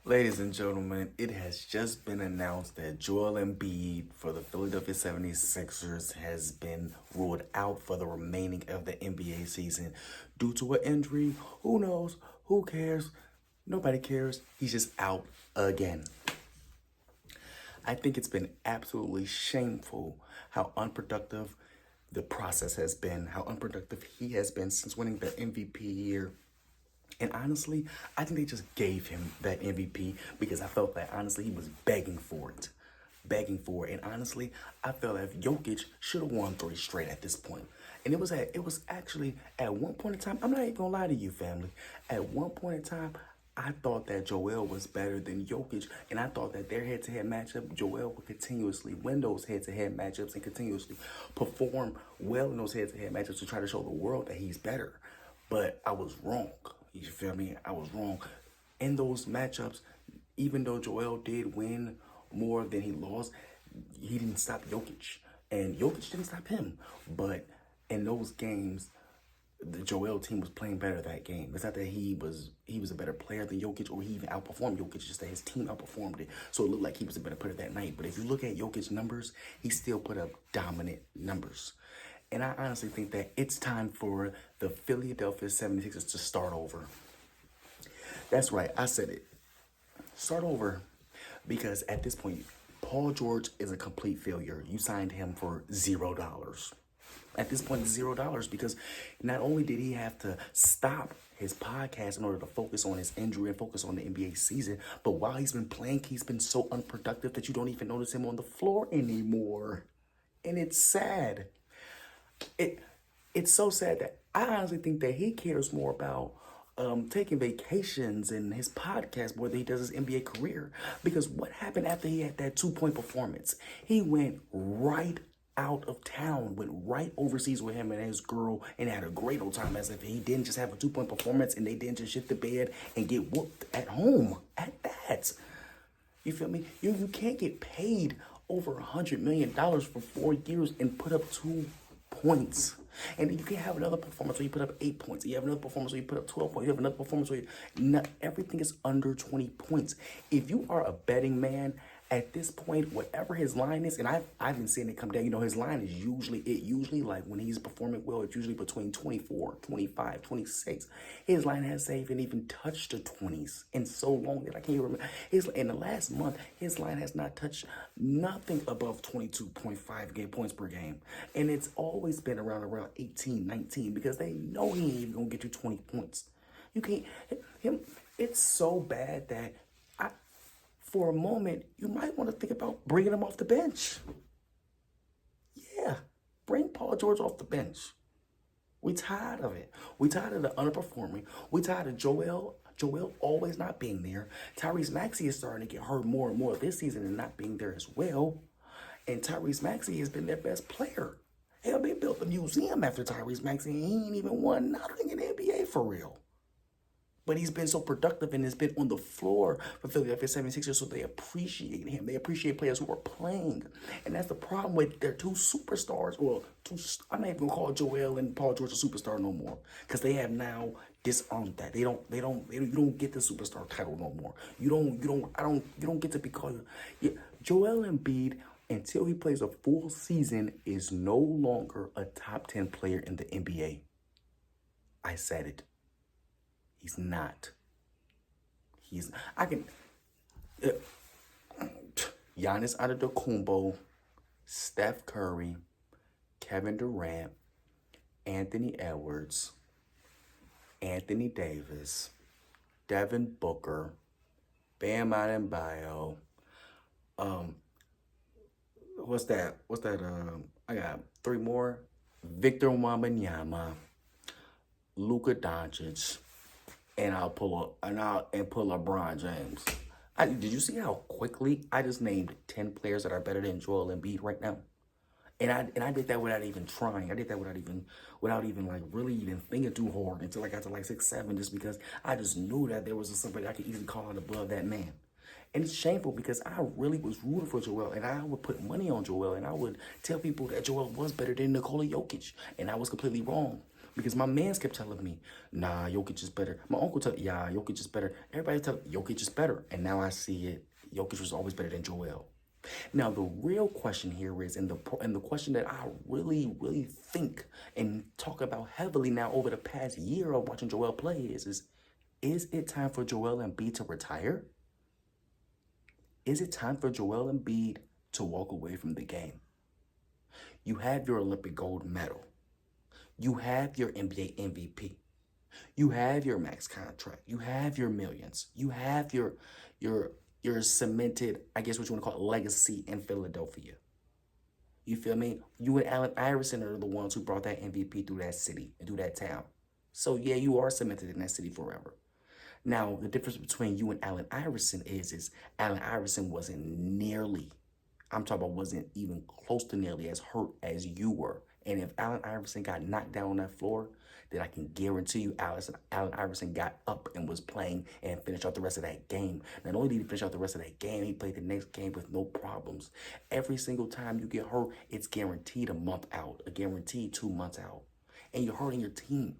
Ladies and gentlemen, it has just been announced that Joel Embiid for the Philadelphia 76ers has been ruled out for the remaining of the NBA season due to an injury. Who knows? Who cares? Nobody cares. He's just out again. I think it's been absolutely shameful how unproductive the process has been, how unproductive he has been since winning the MVP year. And honestly, I think they just gave him that MVP because I felt that honestly he was begging for it. Begging for it. And honestly, I felt that Jokic should have won three straight at this point. And it was actually at one point in time, I'm not even gonna lie to you, family. At one point in time, I thought that Joel was better than Jokic, and I thought that their head-to-head matchup, Joel would continuously win those head-to-head matchups and continuously perform well in those head-to-head matchups to try to show the world that he's better. But I was wrong. You feel me? I was wrong. In those matchups, even though Joel did win more than he lost, he didn't stop Jokic. And Jokic didn't stop him. But in those games, the Joel team was playing better that game. It's not that he was a better player than Jokic or he even outperformed Jokic, it's just that his team outperformed it. So it looked like he was a better player that night. But if you look at Jokic's numbers, he still put up dominant numbers. And I honestly think that it's time for the Philadelphia 76ers to start over. That's right, I said it. Start over. Because at this point, Paul George is a complete failure. You signed him for $0. At this point, $0 because not only did he have to stop his podcast in order to focus on his injury and focus on the NBA season, but while he's been playing, he's been so unproductive that you don't even notice him on the floor anymore. And it's sad. It's so sad that I honestly think that he cares more about taking vacations and his podcast more than he does his NBA career. Because what happened after he had that 2 point performance? He went right out of town, went right overseas with him and his girl and had a great old time as if he didn't just have a 2 point performance and they didn't just shit the bed and get whooped at home at that. You feel me? You can't get paid over $100 million for 4 years and put up 2 points. And then you can have another performance where you put up 8 points. You have another performance where you put up 12 points. You have another performance where everything is under 20 points. If you are a betting man, at this point, whatever his line is, and I've been seeing it come down, his line is usually like when he's performing well, it's usually between 24, 25, 26. His line hasn't even touched the 20s in so long that I can't even remember. In the last month, his line has not touched nothing above 22.5 points per game. And it's always been around 18, 19 because they know he ain't even gonna get you 20 points. You can't, it's so bad that for a moment, you might want to think about bringing him off the bench. Yeah, bring Paul George off the bench. We tired of it. We tired of the underperforming. We tired of Joel always not being there. Tyrese Maxey is starting to get hurt more and more this season and not being there as well. And Tyrese Maxey has been their best player. Hell, they built a museum after Tyrese Maxey and he ain't even won nothing in the NBA for real. But he's been so productive and has been on the floor for Philadelphia 76ers, so they appreciate him. They appreciate players who are playing. And that's the problem with their two superstars. Well, I'm not even going to call Joel and Paul George a superstar no more because they have now disarmed that. You don't get the superstar title no more. You don't get to be called. Yeah, Joel Embiid, until he plays a full season, is no longer a top 10 player in the NBA. I said it. He's not. Giannis Antetokounmpo, Steph Curry, Kevin Durant, Anthony Edwards, Anthony Davis, Devin Booker, Bam Adebayo, what's that? I got three more. Victor Wembanyama, Luka Doncic, and put LeBron James. Did you see how quickly I just named 10 players that are better than Joel Embiid right now? And I did that without even trying. I did that without even like really even thinking too hard until I got to like 6, 7, just because I just knew that there was somebody I could easily call out above that man. And it's shameful because I really was rooting for Joel, and I would put money on Joel, and I would tell people that Joel was better than Nikola Jokic, and I was completely wrong. Because my mans kept telling me, nah, Jokic is better. My uncle told, yeah, Jokic is better. Everybody tell Jokic is better. And now I see it. Jokic was always better than Joel. Now the real question here is, and the question that I really think and talk about heavily now over the past year of watching Joel play is it time for Joel Embiid to retire? Is it time for Joel Embiid to walk away from the game? You have your Olympic gold medal. You have your NBA MVP. You have your max contract. You have your millions. You have your cemented, I guess what you want to call it, legacy in Philadelphia. You feel me? You and Allen Iverson are the ones who brought that MVP through that city and through that town. So yeah, you are cemented in that city forever. Now, the difference between you and Allen Iverson is Allen Iverson wasn't nearly, I'm talking about wasn't even close to nearly as hurt as you were. And if Allen Iverson got knocked down on that floor, then I can guarantee you Allen Iverson got up and was playing and finished out the rest of that game. Not only did he finish out the rest of that game, he played the next game with no problems. Every single time you get hurt, it's guaranteed a month out, a guaranteed 2 months out. And you're hurting your team.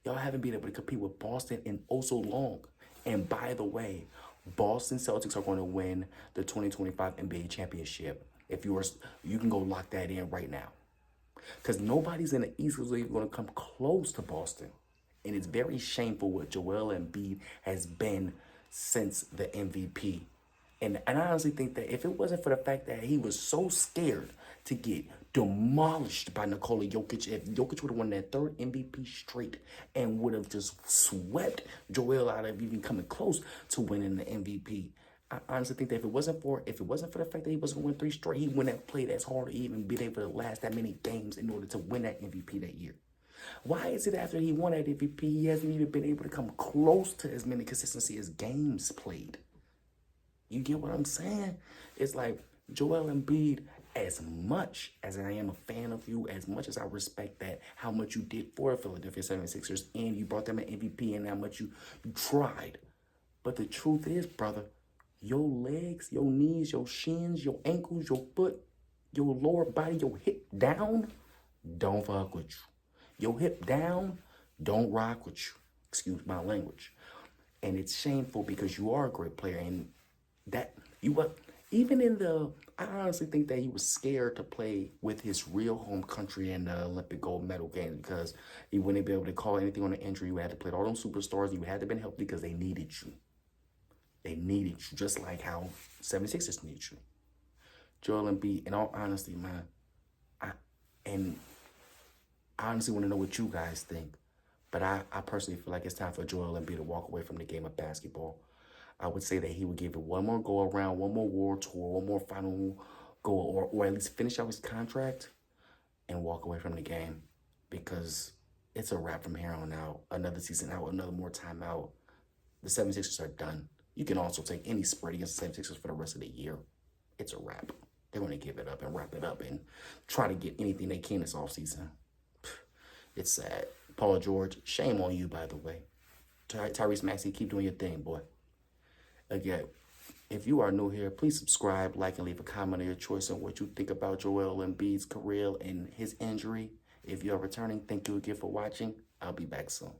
Y'all haven't been able to compete with Boston in oh so long. And by the way, Boston Celtics are going to win the 2025 NBA championship. If you can go lock that in right now. Because nobody's in the East is even going to come close to Boston. And it's very shameful what Joel Embiid has been since the MVP. And I honestly think that if it wasn't for the fact that he was so scared to get demolished by Nikola Jokic, if Jokic would have won that third MVP straight and would have just swept Joel out of even coming close to winning the MVP, I honestly think that if it wasn't for the fact that he wasn't going to win 3 straight, he wouldn't have played as hard to even be able to last that many games in order to win that MVP that year. Why is it after he won that MVP, he hasn't even been able to come close to as many consistency as games played? You get what I'm saying? It's like Joel Embiid, as much as I am a fan of you, as much as I respect that, how much you did for the Philadelphia 76ers, and you brought them an MVP, and how much you tried. But the truth is, brother, your legs, your knees, your shins, your ankles, your foot, your lower body, your hip down, don't fuck with you. Your hip down, don't rock with you. Excuse my language. And it's shameful because you are a great player, and that you were even in the, I honestly think that he was scared to play with his real home country in the Olympic gold medal game because he wouldn't be able to call anything on an injury. You had to play all them superstars. You had to be healthy because they needed you. They needed you just like how 76ers need you. Joel Embiid, in all honesty, man, I honestly want to know what you guys think. But I personally feel like it's time for Joel Embiid to walk away from the game of basketball. I would say that he would give it one more go around, one more world tour, one more final go, or at least finish out his contract and walk away from the game because it's a wrap from here on out. Another season out, another more time out. The 76ers are done. You can also take any spread against the 76ers for the rest of the year. It's a wrap. They're going to give it up and wrap it up and try to get anything they can this offseason. It's sad. Paul George, shame on you, by the way. Tyrese Maxey, keep doing your thing, boy. Again, if you are new here, please subscribe, like, and leave a comment of your choice on what you think about Joel Embiid's career and his injury. If you are returning, thank you again for watching. I'll be back soon.